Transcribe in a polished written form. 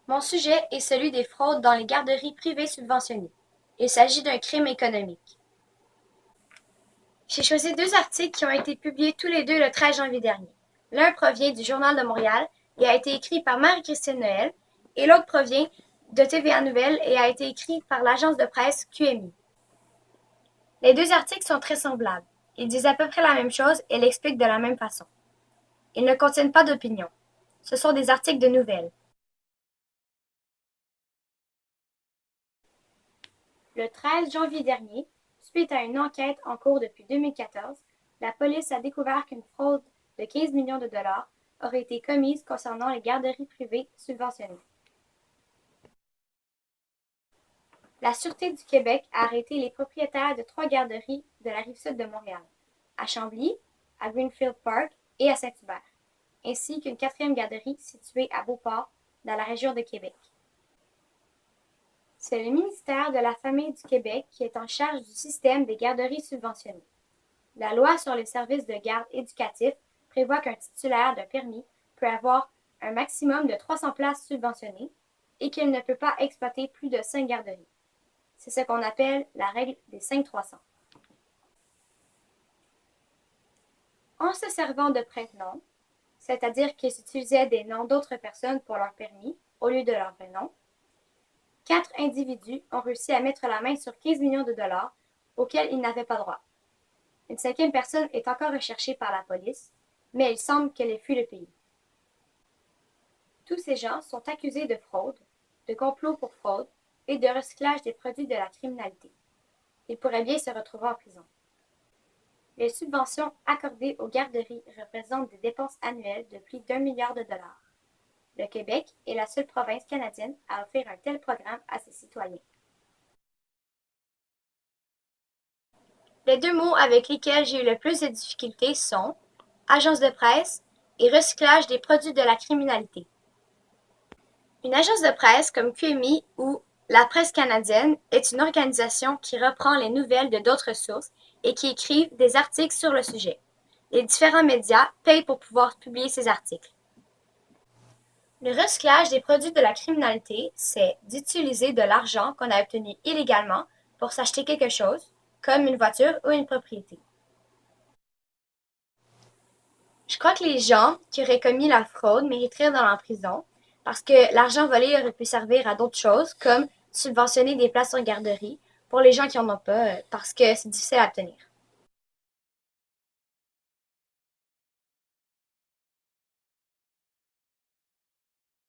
Mon sujet est celui des fraudes dans les garderies privées subventionnées. Il s'agit d'un crime économique. J'ai choisi deux articles qui ont été publiés tous les deux le 13 janvier dernier. L'un provient du Journal de Montréal et a été écrit par Marie-Christine Noël, et l'autre provient de TVA Nouvelles et a été écrit par l'agence de presse QMI. Les deux articles sont très semblables. Ils disent à peu près la même chose et l'expliquent de la même façon. Ils ne contiennent pas d'opinion. Ce sont des articles de nouvelles. Le 13 janvier dernier, suite à une enquête en cours depuis 2014, la police a découvert qu'une fraude de 15 millions de dollars aurait été commise concernant les garderies privées subventionnées. La Sûreté du Québec a arrêté les propriétaires de trois garderies de la rive-sud de Montréal, à Chambly, à Greenfield Park et à Saint-Hubert, ainsi qu'une quatrième garderie située à Beauport, dans la région de Québec. C'est le ministère de la Famille du Québec qui est en charge du système des garderies subventionnées. La loi sur les services de garde éducatifs prévoit qu'un titulaire d'un permis peut avoir un maximum de 300 places subventionnées et qu'il ne peut pas exploiter plus de 5 garderies. C'est ce qu'on appelle la règle des 5-300. En se servant de prête-noms, c'est-à-dire qu'ils utilisaient des noms d'autres personnes pour leur permis au lieu de leur vrai nom, 4 individus ont réussi à mettre la main sur 15 millions de dollars auxquels ils n'avaient pas droit. Une cinquième personne est encore recherchée par la police, mais il semble qu'elle ait fui le pays. Tous ces gens sont accusés de fraude, de complot pour fraude et de recyclage des produits de la criminalité. Ils pourraient bien se retrouver en prison. Les subventions accordées aux garderies représentent des dépenses annuelles de plus d'1 milliard de dollars. Le Québec est la seule province canadienne à offrir un tel programme à ses citoyens. Les deux mots avec lesquels j'ai eu le plus de difficultés sont agence de presse et recyclage des produits de la criminalité. Une agence de presse comme QMI ou la Presse canadienne est une organisation qui reprend les nouvelles de d'autres sources et qui écrivent des articles sur le sujet. Les différents médias payent pour pouvoir publier ces articles. Le recyclage des produits de la criminalité, c'est d'utiliser de l'argent qu'on a obtenu illégalement pour s'acheter quelque chose, comme une voiture ou une propriété. Je crois que les gens qui auraient commis la fraude mériteraient d'aller en prison parce que l'argent volé aurait pu servir à d'autres choses, comme subventionner des places en garderie pour les gens qui n'en ont pas, parce que c'est difficile à obtenir.